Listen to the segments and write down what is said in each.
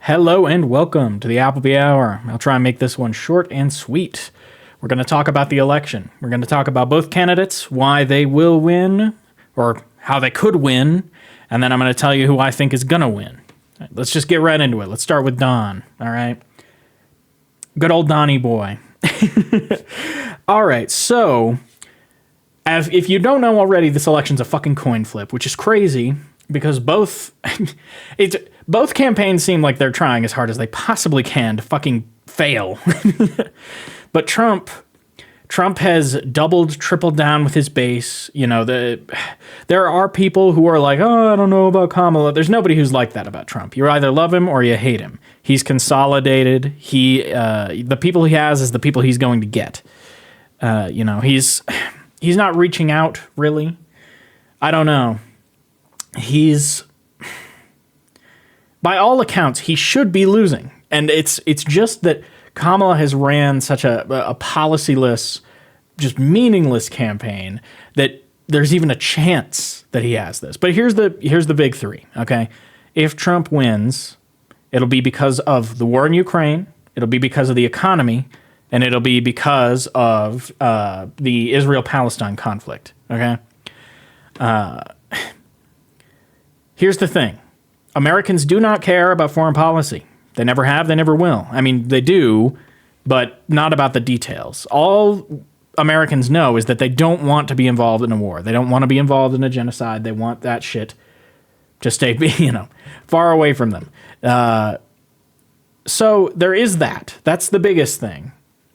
Hello and welcome to the Appleby Hour. I'll try and make this one short and sweet. We're going to talk about the election. We're going to talk about both candidates, why they will win, or how they could win, and then I'm going to tell you who I think is going to win. Right, let's just get right into it. Let's start with Don, all right? Good old Donnie boy. All right, so if you don't know already, this election's a fucking coin flip, which is crazy because both campaigns seem like they're trying as hard as they possibly can to fucking fail. But Trump has doubled, tripled down with his base. You know, there are people who are like, oh, I don't know about Kamala. There's nobody who's like that about Trump. You either love him or you hate him. He's consolidated. The people he has is the people he's going to get. He's not reaching out, really. I don't know. By all accounts, he should be losing. And it's just that Kamala has ran such a policyless, just meaningless campaign that there's even a chance that he has this. But here's the big three, okay? If Trump wins, it'll be because of the war in Ukraine, it'll be because of the economy, and it'll be because of the Israel-Palestine conflict, okay? Here's the thing. Americans do not care about foreign policy. They never have, they never will. I mean, they do, but not about the details. All Americans know is that they don't want to be involved in a war. They don't want to be involved in a genocide. They want that shit to stay, far away from them. So there is that. That's the biggest thing.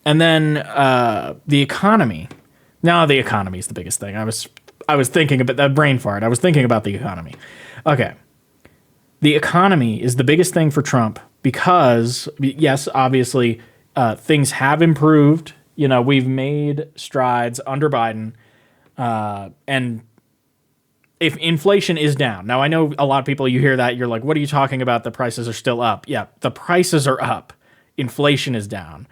And then the economy. No, the economy is the biggest thing. I was thinking about that brain fart. I was thinking about the economy. Okay. The economy is the biggest thing for Trump because, yes, obviously, things have improved. You know, we've made strides under Biden, and if inflation is down. Now, I know a lot of people, you hear that, you're like, what are you talking about? The prices are still up. Yeah, the prices are up. Inflation is down.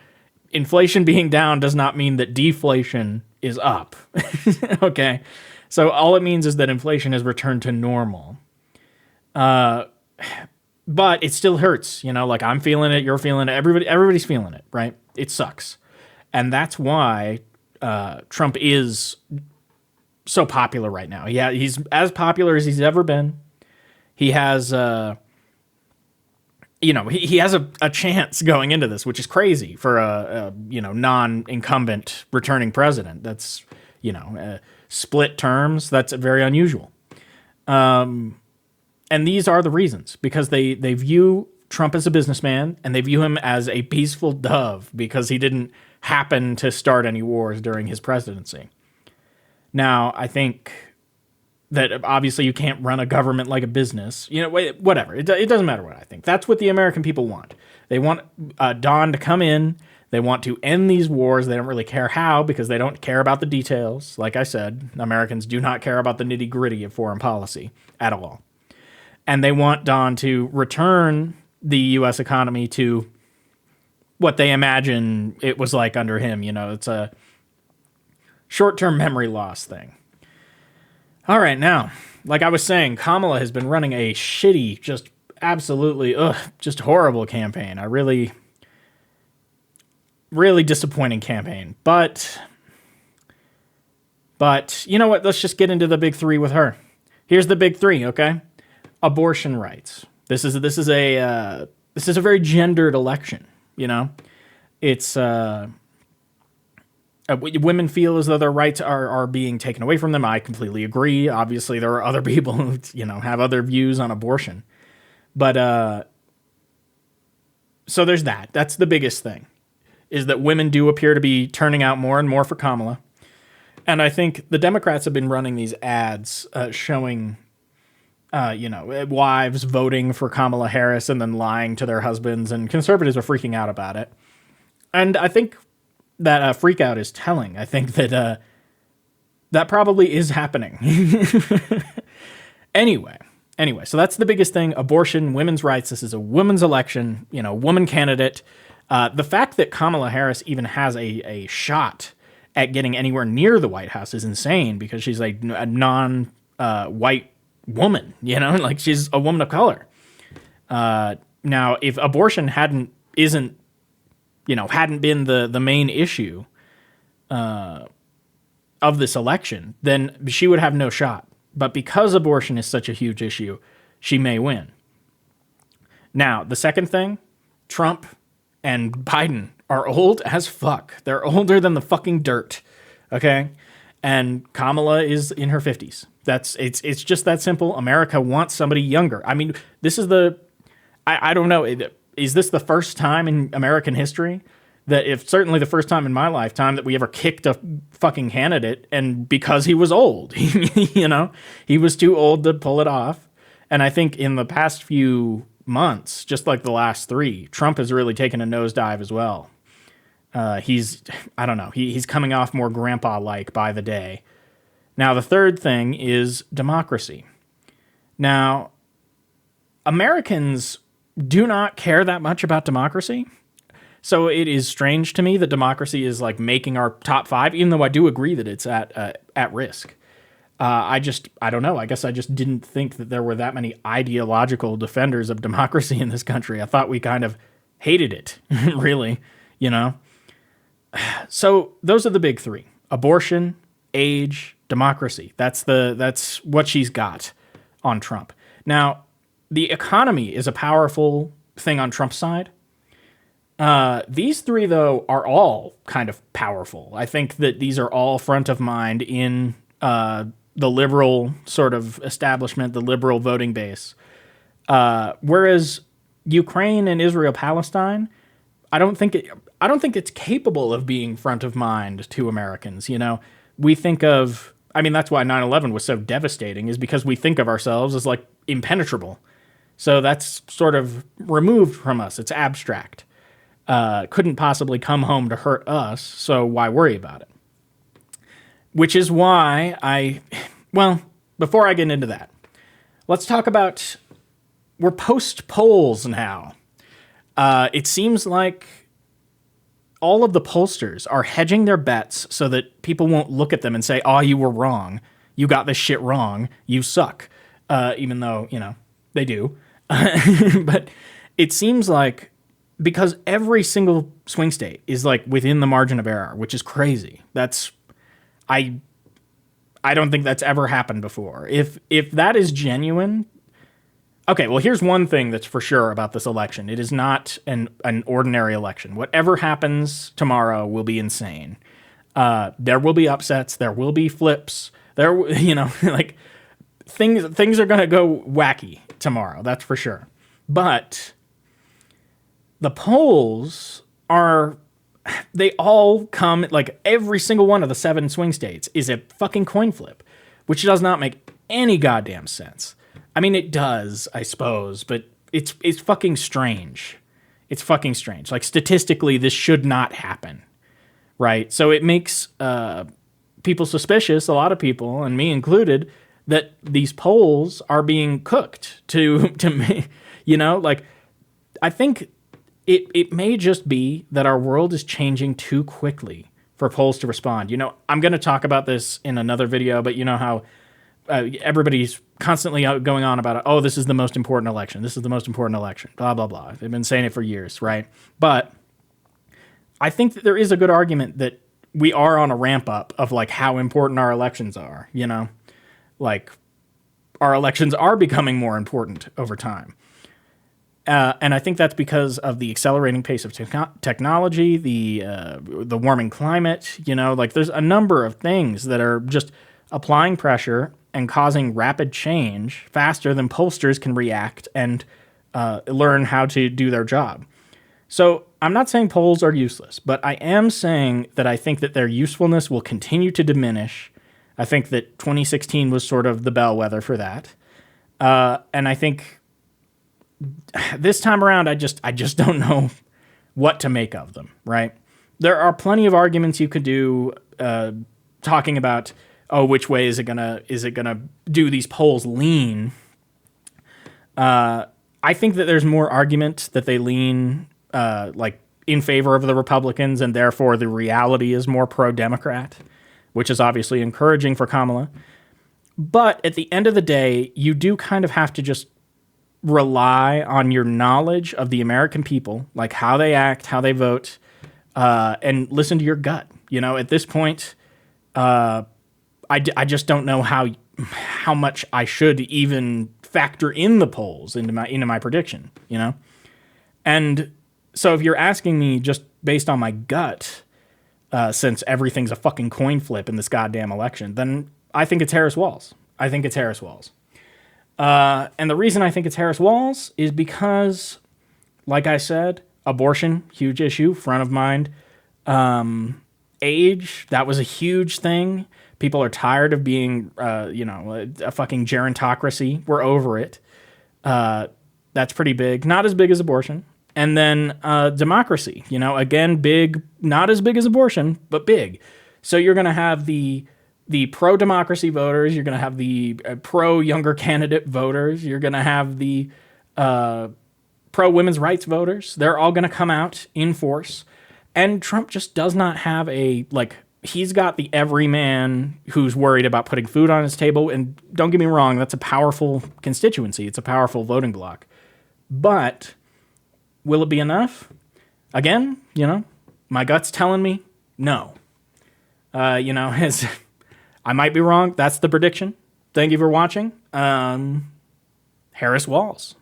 Inflation being down does not mean that deflation is up. Okay? So all it means is that inflation has returned to normal. But it still hurts, like I'm feeling it, you're feeling it, everybody's feeling it, right? It sucks. And that's why Trump is so popular right now. Yeah, he's as popular as he's ever been. He has he has a chance going into this, which is crazy for a non-incumbent returning president. That's, split terms, that's very unusual. And these are the reasons, because they view Trump as a businessman, and they view him as a peaceful dove because he didn't happen to start any wars during his presidency. Now, I think that obviously you can't run a government like a business. Whatever. It doesn't matter what I think. That's what the American people want. They want Don to come in. They want to end these wars. They don't really care how because they don't care about the details. Like I said, Americans do not care about the nitty-gritty of foreign policy at all. And they want Don to return the U.S. economy to what they imagine it was like under him. It's a short-term memory loss thing. All right, now, like I was saying, Kamala has been running a shitty, just absolutely, just horrible campaign. A really, really disappointing campaign. But you know what? Let's just get into the big three with her. Here's the big three, okay? Abortion rights. This is a very gendered election. It's women feel as though their rights are being taken away from them. I completely agree. Obviously, there are other people who have other views on abortion, but so there's that. That's the biggest thing, is that women do appear to be turning out more and more for Kamala, and I think the Democrats have been running these ads showing. Wives voting for Kamala Harris and then lying to their husbands, and conservatives are freaking out about it. And I think that freak out is telling. I think that that probably is happening. Anyway, so that's the biggest thing. Abortion, women's rights. This is a women's election, woman candidate. The fact that Kamala Harris even has a shot at getting anywhere near the White House is insane because she's a non-white woman, like she's a woman of color. Now, if abortion hadn't been the main issue of this election, then she would have no shot. But because abortion is such a huge issue, she may win. Now, the second thing, Trump and Biden are old as fuck. They're older than the fucking dirt. Okay? And Kamala is in her 50s. It's just that simple. America wants somebody younger. I mean, this is I don't know. Is this the first time in American history certainly the first time in my lifetime that we ever kicked a fucking candidate, and because he was old, he was too old to pull it off. And I think in the past few months, just like the last 3, Trump has really taken a nosedive as well. He's coming off more grandpa-like by the day. Now, the third thing is democracy. Now, Americans do not care that much about democracy. So it is strange to me that democracy is like making our top 5, even though I do agree that it's at risk. I don't know. I guess I just didn't think that there were that many ideological defenders of democracy in this country. I thought we kind of hated it, really, So those are the big 3: abortion, age, democracy. That's what she's got on Trump. Now, the economy is a powerful thing on Trump's side. These 3, though, are all kind of powerful. I think that these are all front of mind in the liberal sort of establishment, the liberal voting base. Whereas Ukraine and Israel-Palestine, I don't think it's capable of being front of mind to Americans. We think of, that's why 9/11 was so devastating, is because we think of ourselves as like impenetrable. So that's sort of removed from us. It's abstract. Couldn't possibly come home to hurt us, so why worry about it? Which is why before I get into that, let's talk about, we're post-polls now. It seems like all of the pollsters are hedging their bets so that people won't look at them and say, oh, you were wrong. You got this shit wrong. You suck. Even though, they do. But it seems like, because every single swing state is like within the margin of error, which is crazy. I don't think that's ever happened before. If that is genuine, okay, well, here's one thing that's for sure about this election. It is not an ordinary election. Whatever happens tomorrow will be insane. There will be upsets. There will be flips. Like things are going to go wacky tomorrow. That's for sure. But the polls they all come, like every single one of the 7 swing states is a fucking coin flip, which does not make any goddamn sense. It does, I suppose, but it's fucking strange. It's fucking strange. Like, statistically, this should not happen, right? So it makes people suspicious, a lot of people, and me included, that these polls are being cooked to me. I think it may just be that our world is changing too quickly for polls to respond. I'm going to talk about this in another video, but how everybody's constantly going on about it. Oh, this is the most important election. This is the most important election. Blah, blah, blah. They've been saying it for years, right? But I think that there is a good argument that we are on a ramp up of like how important our elections are, Like, our elections are becoming more important over time. And I think that's because of the accelerating pace of technology, the warming climate, there's a number of things that are just applying pressure and causing rapid change faster than pollsters can react and learn how to do their job. So I'm not saying polls are useless, but I am saying that I think that their usefulness will continue to diminish. I think that 2016 was sort of the bellwether for that. And I think this time around, I just don't know what to make of them, right? There are plenty of arguments you could do talking about, which way is it gonna do these polls lean? I think that there's more argument that they lean like in favor of the Republicans, and therefore the reality is more pro-Democrat, which is obviously encouraging for Kamala. But at the end of the day, you do kind of have to just rely on your knowledge of the American people, like how they act, how they vote, and listen to your gut. You know, at this point, I just don't know how much I should even factor in the polls into my prediction. You know, and so if you're asking me just based on my gut, since everything's a fucking coin flip in this goddamn election, then I think it's Harris Walz. I think it's Harris Walz. And the reason I think it's Harris Walz is because, like I said, abortion, huge issue, front of mind. Age, that was a huge thing. People are tired of being, a fucking gerontocracy. We're over it. That's pretty big. Not as big as abortion. And then democracy, again, big, not as big as abortion, but big. So you're going to have the pro-democracy voters. You're going to have the pro-younger candidate voters. You're going to have the pro-women's rights voters. They're all going to come out in force. And Trump just does not have he's got the everyman who's worried about putting food on his table. And don't get me wrong, that's a powerful constituency. It's a powerful voting bloc. But will it be enough? Again, my gut's telling me no. I might be wrong. That's the prediction. Thank you for watching. Harris Walz.